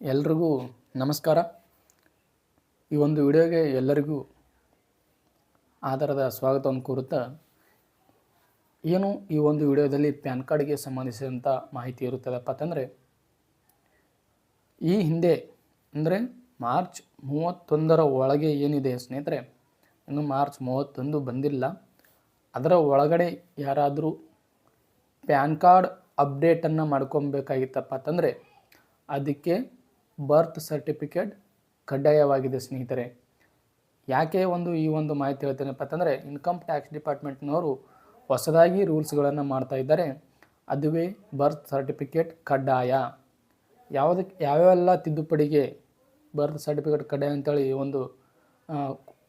ಎಲ್ರಿಗೂ ನಮಸ್ಕಾರ. ಈ ಒಂದು ವಿಡಿಯೋಗೆ ಎಲ್ಲರಿಗೂ ಆಧಾರದ ಸ್ವಾಗತವನ್ನು ಕೋರುತ್ತಾ, ಏನು ಈ ಒಂದು ವಿಡಿಯೋದಲ್ಲಿ ಪ್ಯಾನ್ ಕಾರ್ಡ್ಗೆ ಸಂಬಂಧಿಸಿದಂಥ ಮಾಹಿತಿ ಇರುತ್ತದಪ್ಪ ಅಂತಂದರೆ, ಈ ಹಿಂದೆ ಅಂದರೆ ಮಾರ್ಚ್ 31ರ ಒಳಗೆ ಏನಿದೆ ಸ್ನೇಹಿತರೆ, ಇನ್ನು ಮಾರ್ಚ್ 31 ಬಂದಿಲ್ಲ, ಅದರ ಒಳಗಡೆ ಯಾರಾದರೂ ಪ್ಯಾನ್ ಕಾರ್ಡ್ ಅಪ್ಡೇಟನ್ನು ಮಾಡ್ಕೊಬೇಕಾಗಿತ್ತಪ್ಪ ಅಂತಂದರೆ ಅದಕ್ಕೆ ಬರ್ತ್ ಸರ್ಟಿಫಿಕೇಟ್ ಕಡ್ಡಾಯವಾಗಿದೆ ಸ್ನೇಹಿತರೆ. ಯಾಕೆ ಈ ಒಂದು ಮಾಹಿತಿ ಹೇಳ್ತೇನೆಪ್ಪ ಅಂತಂದರೆ, ಇನ್ಕಮ್ ಟ್ಯಾಕ್ಸ್ ಡಿಪಾರ್ಟ್ಮೆಂಟ್ನವರು ಹೊಸದಾಗಿ ರೂಲ್ಸ್ಗಳನ್ನು ಮಾಡ್ತಾ ಇದ್ದಾರೆ. ಅದುವೇ ಬರ್ತ್ ಸರ್ಟಿಫಿಕೇಟ್ ಕಡ್ಡಾಯ. ಯಾವೆಲ್ಲ ತಿದ್ದುಪಡಿಗೆ ಬರ್ತ್ ಸರ್ಟಿಫಿಕೇಟ್ ಕಡ್ಡಾಯ ಅಂತೇಳಿ ಈ ಒಂದು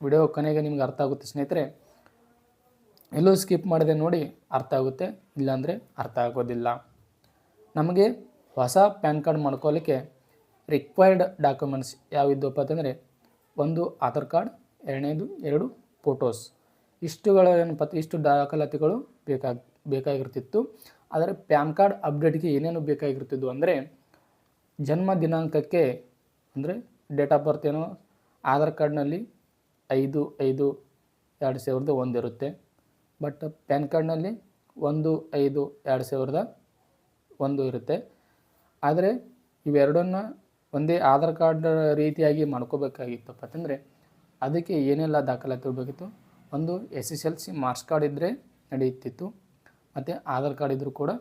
ವಿಡಿಯೋ ಕೊನೆಗೆ ನಿಮ್ಗೆ ಅರ್ಥ ಆಗುತ್ತೆ ಸ್ನೇಹಿತರೆ. ಎಲ್ಲೂ ಸ್ಕಿಪ್ ಮಾಡದೆ ನೋಡಿ, ಅರ್ಥ ಆಗುತ್ತೆ, ಇಲ್ಲಾಂದರೆ ಅರ್ಥ ಆಗೋದಿಲ್ಲ. ನಮಗೆ ಹೊಸ ಪ್ಯಾನ್ ಕಾರ್ಡ್ ಮಾಡ್ಕೊಳ್ಳಿಕ್ಕೆ ರಿಕ್ವೈರ್ಡ್ ಡಾಕ್ಯುಮೆಂಟ್ಸ್ ಯಾವಿದ್ದಪ್ಪ ಅಂತಂದರೆ, ಒಂದು ಆಧಾರ್ ಕಾರ್ಡ್, ಎರಡನೇದು 2 ಫೋಟೋಸ್. ಇಷ್ಟು ದಾಖಲಾತಿಗಳು ಬೇಕಾಗಿರ್ತಿತ್ತು. ಆದರೆ ಪ್ಯಾನ್ ಕಾರ್ಡ್ ಅಪ್ಡೇಟ್ಗೆ ಏನೇನು ಬೇಕಾಗಿರ್ತಿದ್ವು ಅಂದರೆ, ಜನ್ಮ ದಿನಾಂಕಕ್ಕೆ ಅಂದರೆ ಡೇಟ್ ಆಫ್ ಬರ್ತ್ ಏನೋ ಆಧಾರ್ ಕಾರ್ಡ್ನಲ್ಲಿ 5/5/2001 ಇರುತ್ತೆ. ಬಟ್ ಪ್ಯಾನ್ ಕಾರ್ಡ್ನಲ್ಲಿ 1/5/2001 ಇರುತ್ತೆ. ಆದರೆ ಇವೆರಡನ್ನು ಒಂದೇ ಆಧಾರ್ ಕಾರ್ಡ್ ರೀತಿಯಾಗಿ ಮಾಡ್ಕೋಬೇಕಾಗಿತ್ತಪ್ಪ ಅಂತಂದರೆ ಅದಕ್ಕೆ ಏನೆಲ್ಲ ದಾಖಲಾತಿ ಬೇಕಿತ್ತು. ಒಂದು SSLC ಮಾರ್ಕ್ಸ್ ಕಾರ್ಡ್ ಇದ್ದರೆ ನಡೆಯುತ್ತಿತ್ತು, ಮತ್ತು ಆಧಾರ್ ಕಾರ್ಡ್ ಇದ್ದರೂ ಕೂಡ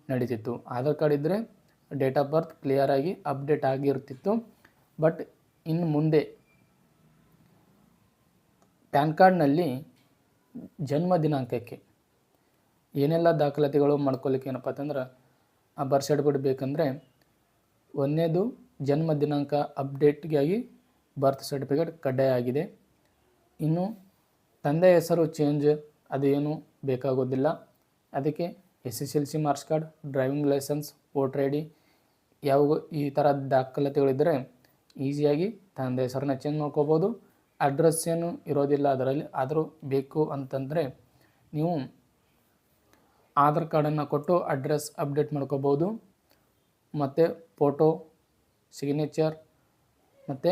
ನಡೀತಿತ್ತು. ಆಧಾರ್ ಕಾರ್ಡ್ ಇದ್ದರೆ ಡೇಟ್ ಆಫ್ ಬರ್ತ್ ಕ್ಲಿಯರಾಗಿ ಅಪ್ಡೇಟ್ ಆಗಿರ್ತಿತ್ತು. ಬಟ್ ಇನ್ನು ಮುಂದೆ ಪ್ಯಾನ್ ಕಾರ್ಡ್ನಲ್ಲಿ ಜನ್ಮ ದಿನಾಂಕಕ್ಕೆ ಏನೆಲ್ಲ ದಾಖಲಾತಿಗಳು ಮಾಡ್ಕೊಳ್ಳಿಕ್ಕೆ ಏನಪ್ಪ ಅಂತಂದ್ರೆ, ಆ ಬರ್ತ್ ಸರ್ಟಿಫಿಕೇಟ್ ಬೇಕಂದರೆ ಒಂದನೇದು ಜನ್ಮ ದಿನಾಂಕ ಅಪ್ಡೇಟ್ಗಾಗಿ ಬರ್ತ್ ಸರ್ಟಿಫಿಕೇಟ್ ಕಡ್ಡಾಯ ಆಗಿದೆ. ಇನ್ನು ತಂದೆ ಹೆಸರು ಚೇಂಜ್ ಅದೇನು ಬೇಕಾಗೋದಿಲ್ಲ. ಅದಕ್ಕೆ SSLC marks card, driving licence, voter ID ಈ ಥರ ದಾಖಲಾತಿಗಳಿದ್ದರೆ ಈಸಿಯಾಗಿ ತಂದೆ ಹೆಸರನ್ನ ಚೇಂಜ್ ಮಾಡ್ಕೋಬೋದು. ಅಡ್ರೆಸ್ ಏನು ಇರೋದಿಲ್ಲ ಅದರಲ್ಲಿ. ಆದರೂ ಬೇಕು ಅಂತಂದರೆ ನೀವು ಆಧಾರ್ ಕಾರ್ಡನ್ನು ಕೊಟ್ಟು ಅಡ್ರೆಸ್ ಅಪ್ಡೇಟ್ ಮಾಡ್ಕೋಬೋದು. ಮತ್ತು ಫೋಟೋ, ಸಿಗ್ನೇಚರ್ ಮತ್ತು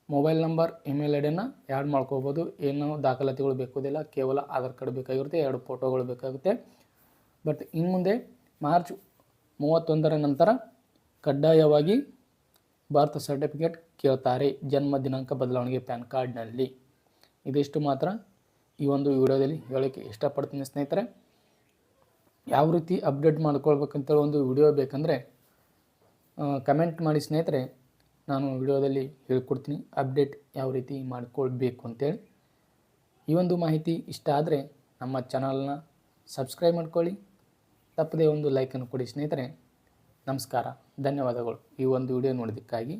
mobile number, email ID add ಮಾಡ್ಕೋಬೋದು. ಏನೋ ದಾಖಲಾತಿಗಳು ಬೇಕಾಗೋದಿಲ್ಲ, ಕೇವಲ ಆಧಾರ್ ಕಾರ್ಡ್ ಬೇಕಾಗಿರುತ್ತೆ, 2 ಫೋಟೋಗಳು ಬೇಕಾಗುತ್ತೆ. ಬಟ್ ಇನ್ನು ಮುಂದೆ ಮಾರ್ಚ್ 31ರ ನಂತರ ಕಡ್ಡಾಯವಾಗಿ ಬರ್ತ್ ಸರ್ಟಿಫಿಕೇಟ್ ಕೇಳ್ತಾರೆ, ಜನ್ಮ ದಿನಾಂಕ ಬದಲಾವಣೆಗೆ ಪ್ಯಾನ್ ಕಾರ್ಡ್ನಲ್ಲಿ. ಇದಿಷ್ಟು ಮಾತ್ರ ಈ ಒಂದು ವಿಡಿಯೋದಲ್ಲಿ ಹೇಳೋಕ್ಕೆ ಇಷ್ಟಪಡ್ತೀನಿ ಸ್ನೇಹಿತರೆ. ಯಾವ ರೀತಿ ಅಪ್ಡೇಟ್ ಮಾಡ್ಕೊಳ್ಬೇಕಂತೇಳಿ ಒಂದು ವಿಡಿಯೋ ಬೇಕಂದರೆ ಕಮೆಂಟ್ ಮಾಡಿ ಸ್ನೇಹಿತರೆ, ನಾನು ವಿಡಿಯೋದಲ್ಲಿ ಹೇಳ್ಕೊಡ್ತೀನಿ ಅಪ್ಡೇಟ್ ಯಾವ ರೀತಿ ಮಾಡ್ಕೊಳ್ಬೇಕು ಅಂತೇಳಿ. ಈ ಒಂದು ಮಾಹಿತಿ ಇಷ್ಟ ಆದರೆ ನಮ್ಮ ಚಾನಲ್ನ ಸಬ್ಸ್ಕ್ರೈಬ್ ಮಾಡ್ಕೊಳ್ಳಿ, ತಪ್ಪದೇ ಒಂದು ಲೈಕನ್ನು ಕೊಡಿ ಸ್ನೇಹಿತರೆ. ನಮಸ್ಕಾರ, ಧನ್ಯವಾದಗಳು ಈ ಒಂದು ವಿಡಿಯೋ ನೋಡೋದಕ್ಕಾಗಿ.